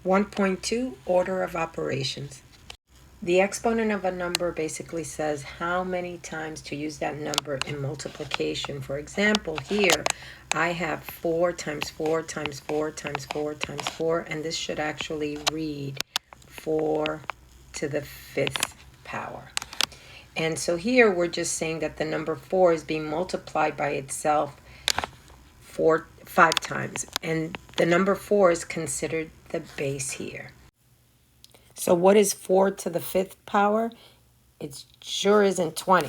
1.2 Order of operations. The exponent of a number basically says how many times to use that number in multiplication. For example, here I have 4 times 4 times 4 times 4 times 4, and this should actually read 4 to the 5th power. And so here we're just saying that the number 4 is being multiplied by itself 5 times, and the number 4 is considered the base here. So what is 4 to the 5th power? It sure isn't 20.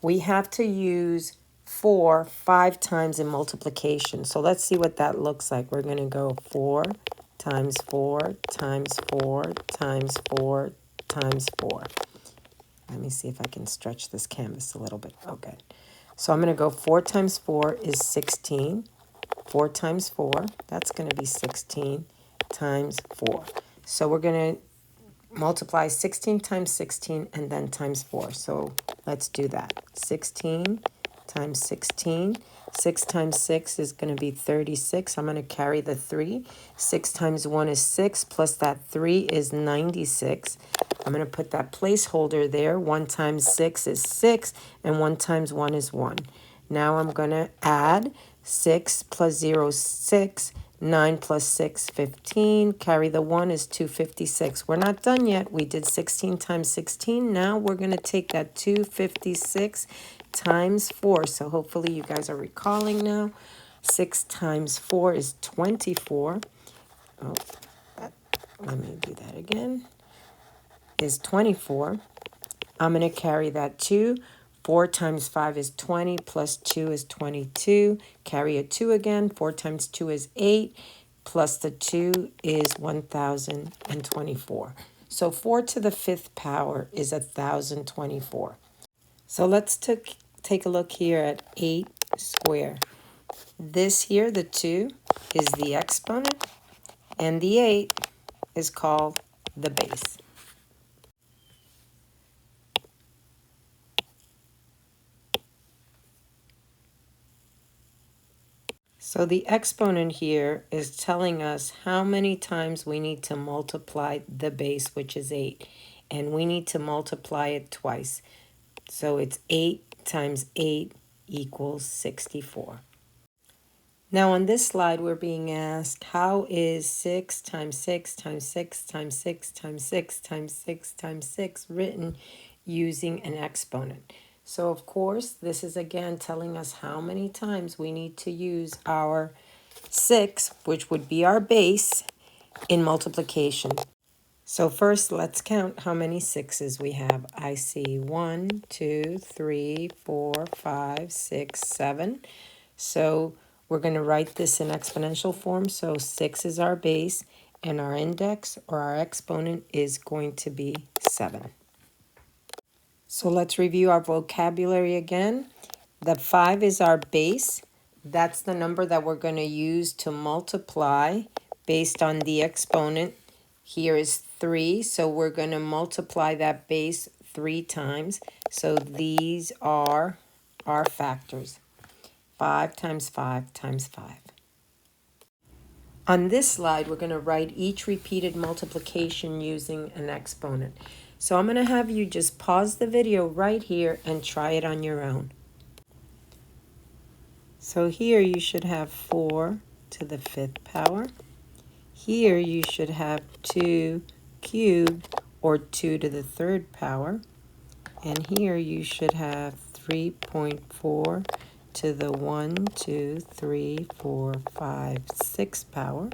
We have to use 4 5 times in multiplication. So let's see what that looks like. We're going to go 4 times 4 times 4 times 4 times 4. Let me see if I can stretch this canvas a little bit. Okay. So I'm going to go 4 times 4 is 16. 4 times 4, that's going to be 16 times 4. So we're going to multiply 16 times 16 and then times 4. So let's do that. 16 times 16. 6 times 6 is going to be 36. I'm going to carry the 3. 6 times 1 is 6, plus that 3 is 96. I'm going to put that placeholder there. 1 times 6 is 6, and 1 times 1 is 1. Now I'm going to add 6 plus 0 is 6. 9 plus 6, 15. Carry the 1 is 256. We're not done yet. We did 16 times 16. Now we're going to take that 256 times 4. So hopefully you guys are recalling now. 6 times 4 is 24. Oh, let me do that again. Is 24. I'm going to carry that 2. 4 times 5 is 20, plus 2 is 22. Carry a 2 again. 4 times 2 is 8, plus the 2 is 1,024. So 4 to the 5th power is 1,024. So let's take a look here at 8 squared. This here, the 2, is the exponent, and the 8 is called the base. So the exponent here is telling us how many times we need to multiply the base, which is 8. And we need to multiply it twice. So it's 8 times 8 equals 64. Now on this slide, we're being asked, how is 6 times 6 times 6 times 6 times 6 times 6 times 6 written using an exponent? So, of course, this is again telling us how many times we need to use our 6, which would be our base, in multiplication. So first, let's count how many 6s we have. I see 1, 2, 3, 4, 5, 6, 7. So we're going to write this in exponential form. So 6 is our base, and our index or our exponent is going to be 7. So let's review our vocabulary again. The 5 is our base. That's the number that we're going to use to multiply based on the exponent. Here is 3, so we're going to multiply that base 3 times. So these are our factors. 5 times 5 times 5. On this slide, we're going to write each repeated multiplication using an exponent. So I'm going to have you just pause the video right here and try it on your own. So here you should have 4 to the 5th power. Here you should have 2 cubed, or 2 to the 3rd power. And here you should have 3.4 to the 1, 2, 3, 4, 5, 6 power.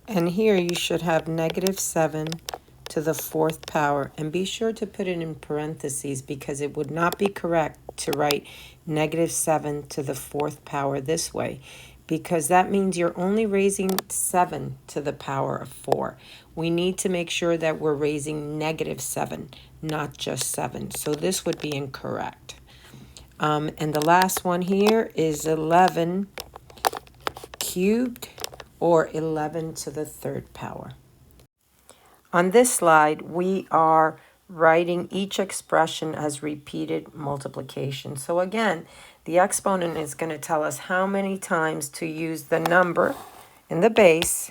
And here you should have -7 to the 4th power. And be sure to put it in parentheses, because it would not be correct to write -7 to the 4th power this way, because that means you're only raising 7 to the power of 4. We need to make sure that we're raising -7, not just 7. So this would be incorrect. And the last one here is 11 cubed, or 11 to the 3rd power. On this slide, we are writing each expression as repeated multiplication. So again, the exponent is going to tell us how many times to use the number in the base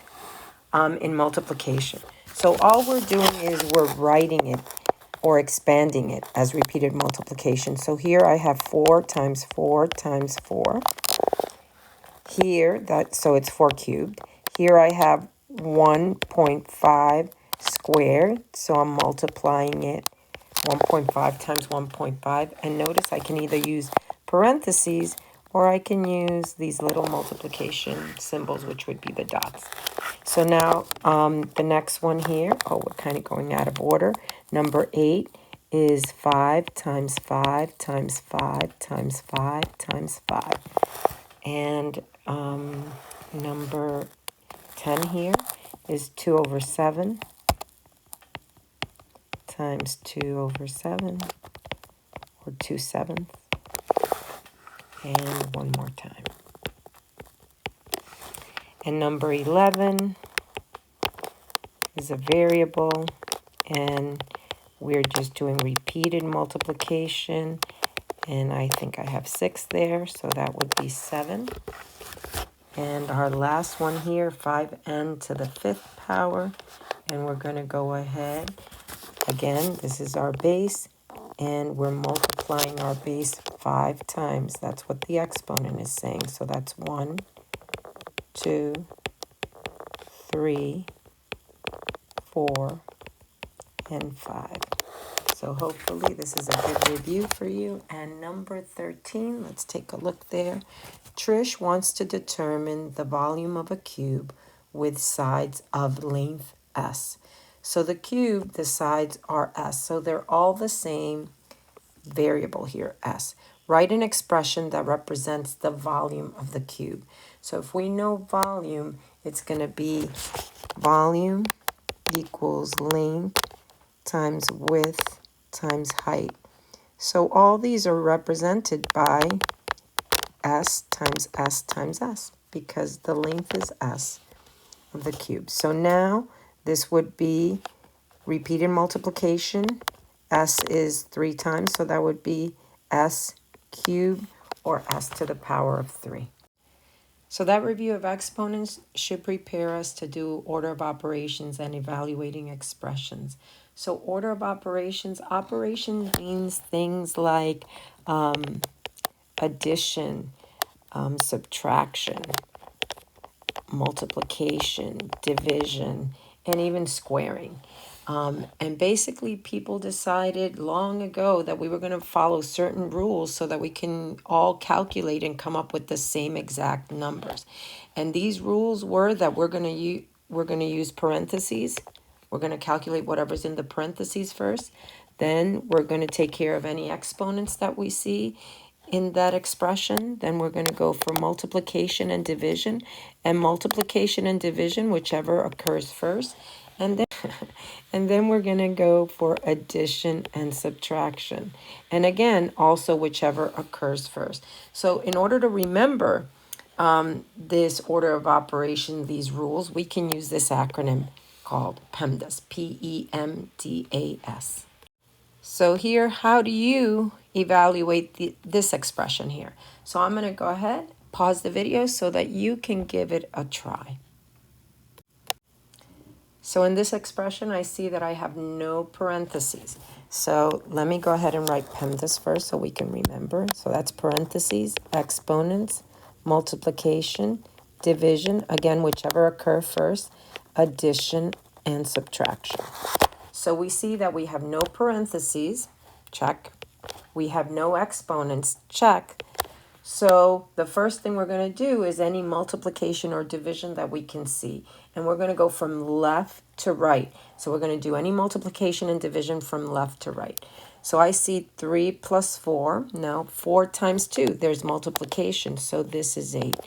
in multiplication. So all we're doing is we're writing it or expanding it as repeated multiplication. So here I have 4 times 4 times 4. Here, so it's 4 cubed. Here I have 1.5 squared, so I'm multiplying it 1.5 times 1.5. And notice I can either use parentheses or I can use these little multiplication symbols, which would be the dots. So now the next one here, we're kind of going out of order. Number 8 is 5 times 5 times 5 times 5 times 5. And number 10 here is 2 over 7 times 2 over 7, or 2/7. And one more time. And number 11 is a variable, and we're just doing repeated multiplication. And I think I have 6 there, so that would be 7. And our last one here, 5n to the 5th power. And we're going to go ahead. Again, this is our base, and we're multiplying our base 5 times. That's what the exponent is saying. So that's 1, 2, 3, 4, and 5. So hopefully this is a good review for you. And number 13, let's take a look there. Trish wants to determine the volume of a cube with sides of length s. So the cube, the sides are s. So they're all the same variable here, s. Write an expression that represents the volume of the cube. So if we know volume, it's going to be volume equals length times width times height. So all these are represented by s times s times s, because the length is s of the cube. So now this would be repeated multiplication. S is 3 times, so that would be s cubed, or s to the power of 3. So that review of exponents should prepare us to do order of operations and evaluating expressions. So order of operations, operation means things like addition, subtraction, multiplication, division, and even squaring. And basically people decided long ago that we were going to follow certain rules so that we can all calculate and come up with the same exact numbers. And these rules were that we're going to use parentheses. We're going to calculate whatever's in the parentheses first. Then we're going to take care of any exponents that we see in that expression. Then we're going to go for multiplication and division. And multiplication and division, whichever occurs first. And then we're going to go for addition and subtraction. And again, also whichever occurs first. So in order to remember this order of operation, these rules, we can use this acronym called PEMDAS, P-E-M-D-A-S. So here, how do you evaluate this expression here? So I'm going to go ahead, pause the video so that you can give it a try. So in this expression, I see that I have no parentheses. So let me go ahead and write PEMDAS first so we can remember. So that's parentheses, exponents, multiplication, division, again, whichever occur first, addition, and subtraction. So we see that we have no parentheses, check. We have no exponents, check. So the first thing we're going to do is any multiplication or division that we can see. And we're going to go from left to right. So we're going to do any multiplication and division from left to right. So I see 3 plus 4. Now 4 times 2, there's multiplication. So this is 8.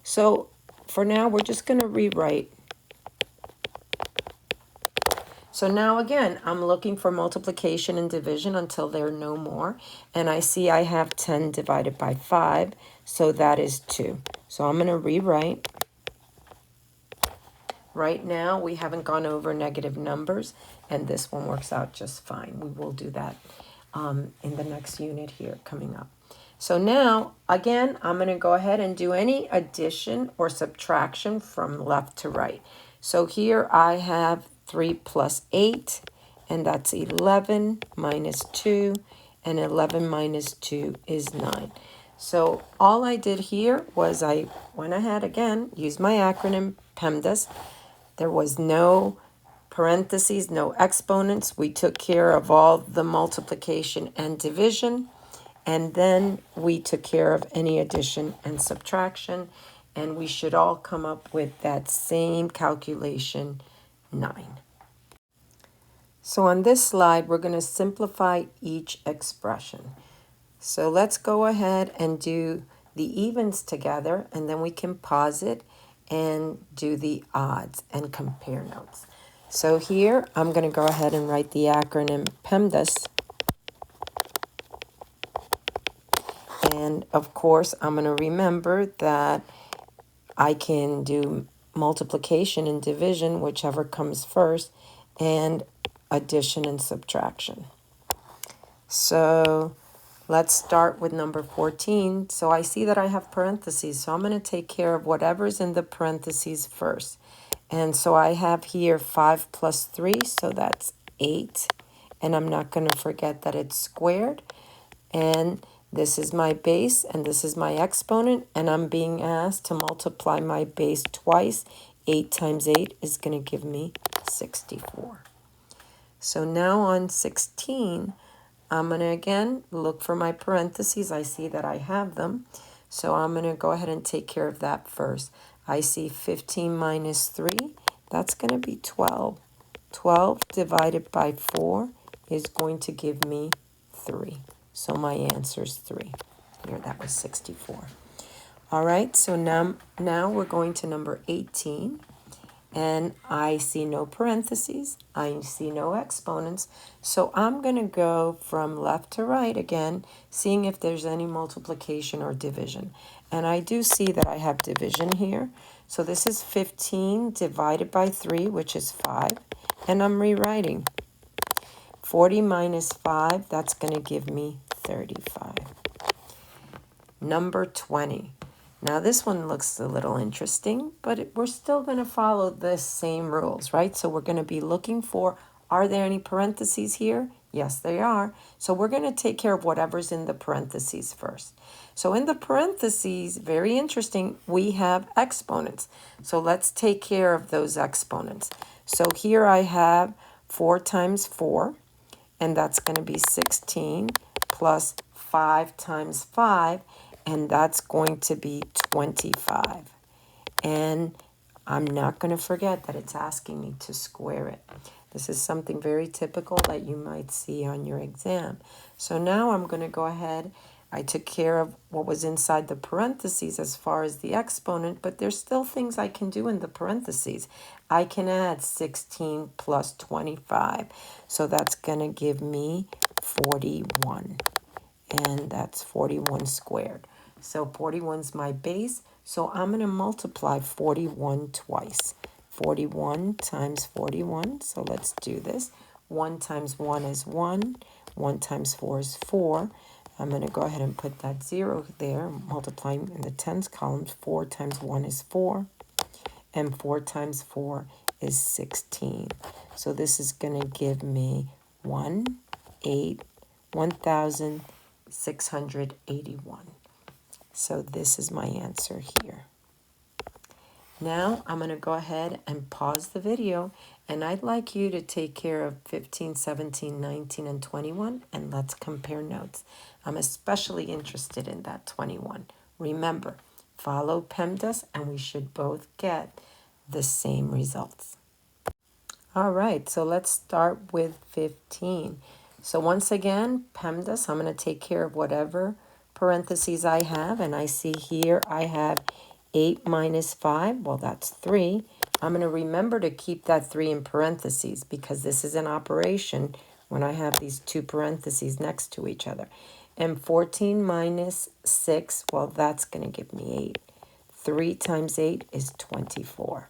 So for now, we're just going to rewrite. So now again, I'm looking for multiplication and division until there are no more. And I see I have 10 divided by 5, so that is 2. So I'm going to rewrite. Right now, we haven't gone over negative numbers, and this one works out just fine. We will do that in the next unit here coming up. So now, again, I'm going to go ahead and do any addition or subtraction from left to right. So here I have 3 plus 8, and that's 11 minus 2, and 11 minus 2 is 9. So all I did here was I went ahead again, used my acronym PEMDAS. There was no parentheses, no exponents. We took care of all the multiplication and division, and then we took care of any addition and subtraction, and we should all come up with that same calculation, 9. So on this slide, we're going to simplify each expression. So let's go ahead and do the evens together, and then we can pause it and do the odds and compare notes. So here, I'm going to go ahead and write the acronym PEMDAS. And of course, I'm going to remember that I can do multiplication and division, whichever comes first, and addition and subtraction. So let's start with number 14. So I see that I have parentheses, so I'm going to take care of whatever's in the parentheses first. And so I have here 5 plus 3, so that's 8. And I'm not going to forget that it's squared. And this is my base, and this is my exponent, and I'm being asked to multiply my base twice. 8 times 8 is going to give me 64. So now on 16, I'm going to again look for my parentheses. I see that I have them. So I'm going to go ahead and take care of that first. I see 15 minus 3. That's going to be 12. 12 divided by 4 is going to give me 3. So my answer is 3. Here, that was 64. All right, so now we're going to number 18. And I see no parentheses. I see no exponents. So I'm going to go from left to right again, seeing if there's any multiplication or division. And I do see that I have division here. So this is 15 divided by 3, which is 5. And I'm rewriting. 40 minus 5, that's going to give me 35. Number 20. Now this one looks a little interesting, but we're still going to follow the same rules, right? So we're going to be looking for, are there any parentheses here? Yes, they are. So we're going to take care of whatever's in the parentheses first. So in the parentheses, very interesting, we have exponents. So let's take care of those exponents. So here I have 4 times 4, and that's going to be 16 plus 5 times 5. And that's going to be 25. And I'm not going to forget that it's asking me to square it. This is something very typical that you might see on your exam. So now I'm going to go ahead. I took care of what was inside the parentheses as far as the exponent, but there's still things I can do in the parentheses. I can add 16 plus 25. So that's going to give me 41. And that's 41 squared. So 41's my base, so I'm going to multiply 41 twice. 41 times 41, so let's do this. 1 times 1 is 1. 1 times 4 is 4. I'm going to go ahead and put that 0 there, multiplying in the tens column. 4 times 1 is 4, and 4 times 4 is 16. So this is going to give me 1,681. So this is my answer here. Now I'm going to go ahead and pause the video, and I'd like you to take care of 15, 17, 19, and 21, and let's compare notes. I'm especially interested in that 21. Remember, follow PEMDAS, and we should both get the same results. All right, so let's start with 15. So once again, PEMDAS, I'm going to take care of whatever parentheses I have, and I see here I have 8 minus 5. Well, that's 3. I'm going to remember to keep that 3 in parentheses because this is an operation when I have these two parentheses next to each other. And 14 minus 6, well, that's going to give me 8. 3 times 8 is 24.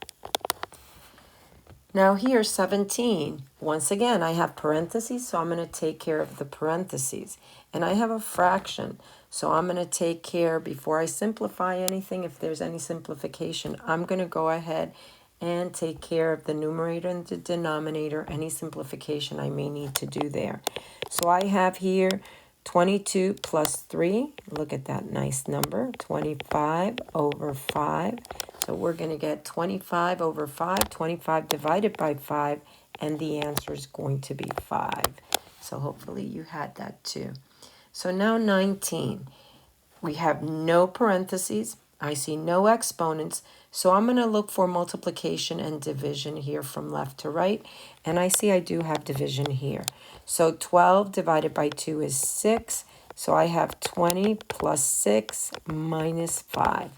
Now here, 17. Once again, I have parentheses, so I'm going to take care of the parentheses. And I have a fraction, so I'm going to take care, before I simplify anything, if there's any simplification, I'm going to go ahead and take care of the numerator and the denominator, any simplification I may need to do there. So I have here 22 plus 3. Look at that nice number, 25 over 5. So we're going to get 25 over 5, 25 divided by 5, and the answer is going to be 5. So hopefully you had that too. So now 19. We have no parentheses. I see no exponents. So I'm going to look for multiplication and division here from left to right. And I see I do have division here. So 12 divided by 2 is 6. So I have 20 plus 6 minus 5.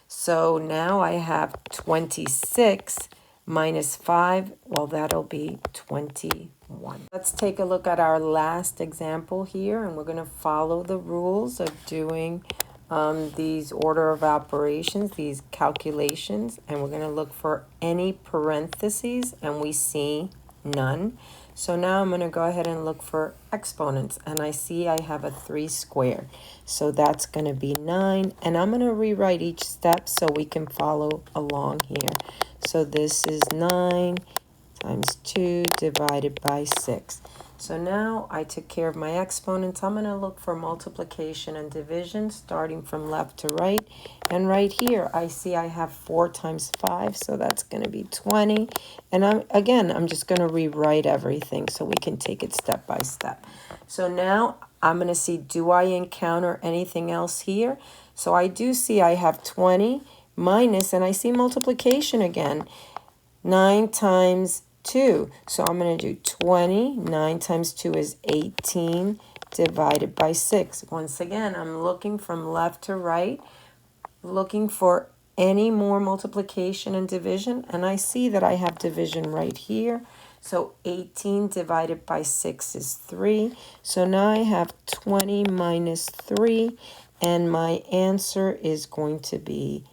So now I have 26 minus 5. Well, that'll be 21. Let's take a look at our last example here. And we're going to follow the rules of doing these order of operations, these calculations, and we're going to look for any parentheses, and we see none. So now I'm going to go ahead and look for exponents, and I see I have a 3 squared. So that's going to be 9, and I'm going to rewrite each step so we can follow along here. So this is 9 times 2 divided by 6. So now I took care of my exponents. I'm going to look for multiplication and division starting from left to right. And right here, I see I have 4 times 5, so that's going to be 20. And I'm just going to rewrite everything so we can take it step by step. So now I'm going to see, do I encounter anything else here? So I do see I have 20 minus, and I see multiplication again. 9 times 2. So I'm going to do 20. 9 times 2 is 18 divided by 6. Once again, I'm looking from left to right, looking for any more multiplication and division, and I see that I have division right here. So 18 divided by 6 is 3. So now I have 20 minus 3, and my answer is going to be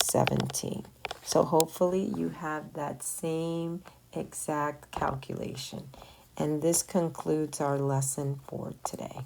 17. So hopefully you have that same exact calculation. And this concludes our lesson for today.